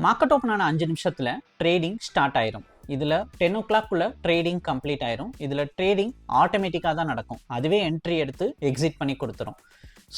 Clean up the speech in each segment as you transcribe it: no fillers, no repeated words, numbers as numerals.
Market open ஆன 5 நிமிஷத்தில் trading start ஆயிரும். இதில் 10 o'clock ட்ரேடிங் கம்ப்ளீட் ஆயிரும். இதில் ட்ரேடிங் ஆட்டோமேட்டிக்காக தான் நடக்கும். அதுவே என்ட்ரி எடுத்து எக்ஸிட் பண்ணி கொடுத்துரும்.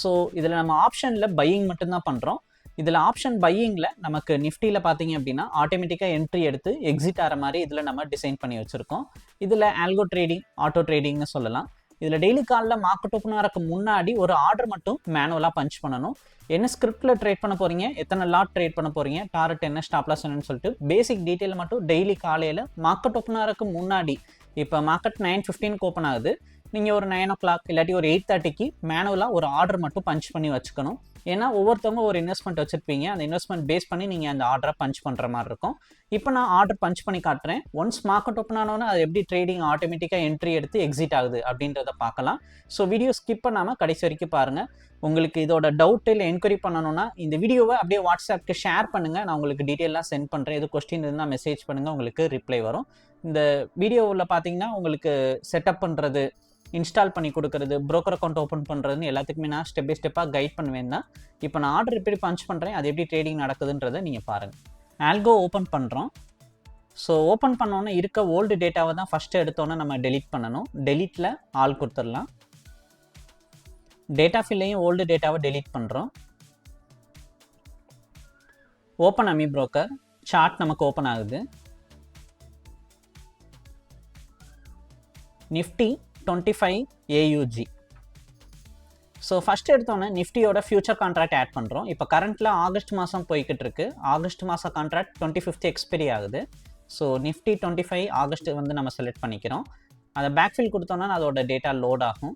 ஸோ இதில் நம்ம ஆப்ஷனில் பையிங் மட்டும்தான் பண்ணுறோம். இதில் ஆப்ஷன் பையிங்கில் நமக்கு நிஃப்டியில் பார்த்தீங்க அப்படின்னா ஆட்டோமேட்டிக்காக என்ட்ரி எடுத்து எக்ஸிட் ஆகிற மாதிரி இதில் நம்ம டிசைன் பண்ணி வச்சுருக்கோம். இதில் ஆல்கோ ட்ரேடிங், ஆட்டோ ட்ரேடிங்னு சொல்லலாம். இதில் டெய்லி காலில் மார்க்கெட் ஓப்பன் ஆகிறதுக்கு முன்னாடி ஒரு ஆர்டர் மட்டும் மேனுவலாக பஞ்ச் பண்ணணும். என்ன ஸ்கிரிப்டில் ட்ரேட் பண்ண போகிறீங்க, எத்தனை லாட் ட்ரேட் பண்ண போகிறீங்க, டார்கெட் என்ன, ஸ்டாப் லாஸ் என்னன்னு சொல்லிட்டு பேசிக் டீட்டெயில் மட்டும் டெய்லி காலையில் மார்க்கெட் ஓப்பன் ஆகிறதுக்கு முன்னாடி, இப்போ மார்க்கெட் 9:15 ஓப்பன் ஆகுது, நீங்கள் ஒரு 9 o'clock இல்லாட்டி ஒரு 8:30 மேனுவலாக ஒரு ஆர்டர் மட்டும் பஞ்ச் பண்ணி வச்சுக்கணும். ஏன்னா ஒவ்வொருத்தவங்க ஒரு இன்வெஸ்ட்மெண்ட் வச்சுருப்பீங்க. அந்த இன்வெஸ்ட்மெண்ட் பேஸ் பண்ணி நீங்கள் அந்த ஆர்டரை பஞ்ச் பண்ணுற மாதிரி இருக்கும். இப்போ நான் ஆர்டர் பஞ்ச் பண்ணி காட்டுறேன். ஒன்ஸ் மார்க்கெட் ஓப்பன் ஆனோன்னா அது எப்படி ட்ரேடிங் ஆட்டோமேட்டிக்காக என்ட்ரி எடுத்து எக்ஸிட் ஆகுது அப்படின்றத பார்க்கலாம். ஸோ வீடியோ ஸ்கிப் பண்ணாமல் கடைசி வரைக்கும் பாருங்கள். உங்களுக்கு இதோட டவுட் இல்லை என்கொயரி பண்ணணும்னா இந்த வீடியோவை அப்படியே வாட்ஸ்அப்புக்கு ஷேர் பண்ணுங்கள். நான் உங்களுக்கு டீட்டெயிலாக சென்ட் பண்ணுறேன். எது கொஸ்டின் இருந்தால் மெசேஜ் பண்ணுங்கள், உங்களுக்கு ரிப்ளை வரும். இந்த வீடியோவில் பார்த்தீங்கன்னா உங்களுக்கு செட்டப் பண்ணுறது, இன்ஸ்டால் பண்ணி கொடுக்குறது, ப்ரோக்கர் அக்கௌண்ட் ஓப்பன் பண்ணுறதுன்னு எல்லாத்துக்குமே நான் ஸ்டெப் பை ஸ்டெப்பாக கைட் பண்ணுவேன் தான். இப்போ நான் ஆர்டர் எப்படி பஞ்ச் பண்ணுறேன், அது எப்படி ட்ரேடிங் நடக்குதுன்றதை நீங்கள் பாருங்கள். ஆல்கோ ஓப்பன் பண்ணுறோம். ஸோ ஓப்பன் பண்ணோன்னே இருக்க ஓல்டு டேட்டாவை தான் ஃபஸ்ட்டு எடுத்தோன்னே நம்ம டெலீட் பண்ணணும். டெலீட்டில் ஆல் கொடுத்துடலாம். டேட்டா ஃபில்லையும் ஓல்டு டேட்டாவை டெலீட் பண்ணுறோம். ஓப்பன் அமி ப்ரோக்கர் சார்ட் நமக்கு ஓப்பன் ஆகுது. Nifty 25 AUG. ஸோ ஃபஸ்ட் எடுத்தோன்னே நிஃப்டியோட ஃபியூச்சர் கான்ட்ராக்ட் ஆட் பண்ணுறோம். இப்போ கரண்ட்டில் ஆகஸ்ட் மாதம் போய்கிட்டு இருக்கு. ஆகஸ்ட் மாதம் கான்ட்ராக்ட் 25th எக்ஸ்பைரி ஆகுது. ஸோ நிஃப்டி 25 ஆகஸ்ட் வந்து நம்ம செலக்ட் பண்ணிக்கிறோம். அதை பேக்ஃபில் கொடுத்தோன்னா அதோட டேட்டா லோட் ஆகும்.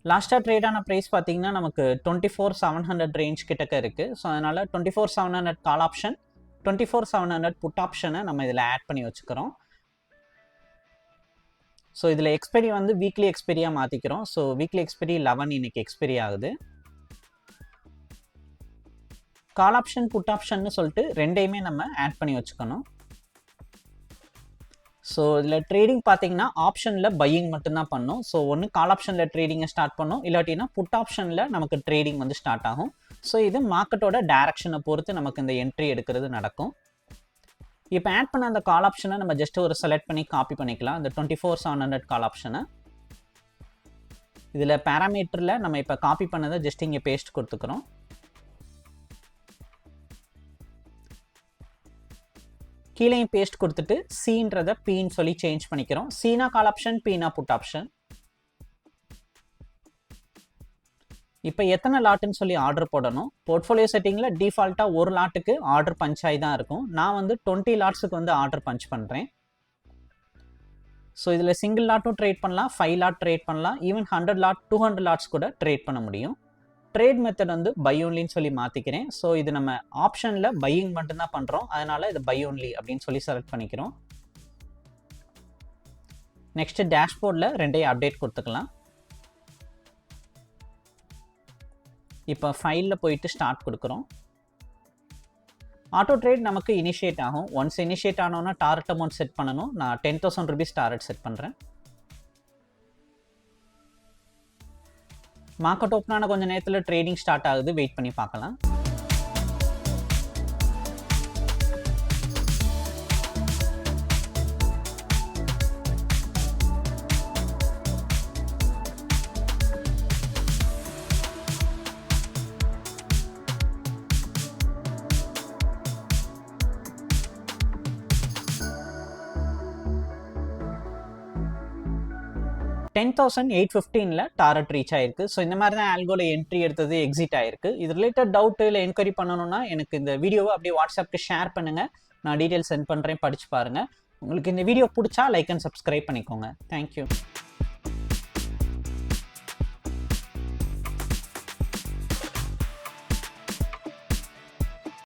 லாஸ்ட்டாக ட்ரேடான ப்ரைஸ் பார்த்தீங்கன்னா நமக்கு 24,700 ரேஞ்ச் கிட்டக்க இருக்குது. ஸோ அதனால் 24,700 கால் ஆப்ஷன், 24,700 புட் ஆப்ஷனை நம்ம இதில் ஆட் பண்ணி வச்சுக்கிறோம். ஸோ இதில் எக்ஸ்பைரி வந்து வீக்லி எக்ஸ்பைரியாக மாற்றிக்கிறோம். ஸோ வீக்லி எக்ஸ்பைரி 11 இன்னைக்கு எக்ஸ்பைரி ஆகுது. கால் ஆப்ஷன், புட் ஆப்ஷன்னு சொல்லிட்டு ரெண்டையுமே நம்ம ஆட் பண்ணி வச்சுக்கணும். ஸோ இதில் ட்ரேடிங் பார்த்தீங்கன்னா ஆப்ஷனில் பையிங் மட்டும்தான் பண்ணும். ஸோ ஒன்று கால் ஆப்ஷனில் ட்ரேடிங்கை ஸ்டார்ட் பண்ணும், இல்லாட்டினா புட் ஆப்ஷனில் நமக்கு ட்ரேடிங் வந்து ஸ்டார்ட் ஆகும். ஸோ இது மார்க்கெட்டோட டைரக்ஷனை பொறுத்து நமக்கு இந்த என்ட்ரி எடுக்கிறது நடக்கும். இப்போ ஆட் பண்ண அந்த கால் ஆப்ஷனை நம்ம ஜஸ்ட் ஒரு செலக்ட் பண்ணி காப்பி பண்ணிக்கலாம். இந்த 24,700 கால் ஆப்ஷனை இதில் பேராமீட்டரில் நம்ம இப்போ காப்பி பண்ணதை ஜஸ்ட் இங்கே பேஸ்ட் கொடுத்துக்கிறோம். கீழேயும் பேஸ்ட் கொடுத்துட்டு சீன்றதை பீன்னு சொல்லி சேஞ்ச் பண்ணிக்கிறோம். சீனா கால் ஆப்ஷன், பீனா புட் ஆப்ஷன். இப்போ எத்தனை லாட்டுன்னு சொல்லி ஆர்டர் போடணும். போர்ட்ஃபோலியோ செட்டிங்கில் டிஃபால்ட்டாக ஒரு லாட்டுக்கு ஆர்டர் பஞ்ச் ஆகி தான் இருக்கும். நான் வந்து 20 லாட்ஸுக்கு வந்து ஆர்டர் பஞ்ச் பண்ணுறேன். ஸோ இதில் சிங்கிள் லாட்டும் ட்ரேட் பண்ணலாம், 5 லாட் ட்ரேட் பண்ணலாம், ஈவன் 100 லாட் 200 லாட்ஸ் கூட ட்ரேட் பண்ண முடியும். ட்ரேட் மெத்தட் வந்து பை ஒன்லின்னு சொல்லி மாற்றிக்கிறேன். ஸோ இது நம்ம ஆப்ஷனில் பையிங் மட்டும்தான் பண்ணுறோம். அதனால் இது பை ஒன்லி அப்படின்னு சொல்லி செலக்ட் பண்ணிக்கிறோம். நெக்ஸ்ட்டு டேஷ்போர்டில் ரெண்டையும் அப்டேட் கொடுத்துக்கலாம். இப்போ ஃபைலில் போயிட்டு ஸ்டார்ட் கொடுக்குறோம். ஆட்டோ ட்ரேட் நமக்கு இனிஷியேட் ஆகும். ஒன்ஸ் இனிஷியேட் ஆனோன்னா டார்கெட் அமௌண்ட் செட் பண்ணணும். நான் 10,000 rupees டார்கெட் செட் பண்ணுறேன். மார்க்கெட் ஓப்பன் ஆன கொஞ்சம் நேரத்தில் ட்ரேடிங் ஸ்டார்ட் ஆகுது. வெயிட் பண்ணி பார்க்கலாம். $10,815 டார்கெட் ரீச் ஆயிருக்கு. ஸோ இந்த மாதிரி தான் ஆல்கோல என்ட்ரி எடுத்தது எக்ஸிட் ஆயிருக்கு. இது ரிலேட்டட் டவுட் இல்லை என்கொயரி பண்ணணும்னா எனக்கு இந்த வீடியோவை அப்படியே வாட்ஸ்அப்புக்கு ஷேர் பண்ணுங்கள். நான் டீட்டெயில் சென்ட் பண்ணுறேன், படிச்சு பாருங்கள். உங்களுக்கு இந்த வீடியோ பிடிச்சா லைக் அண்ட் சப்ஸ்கிரைப் பண்ணிக்கோங்க. தேங்க்யூ.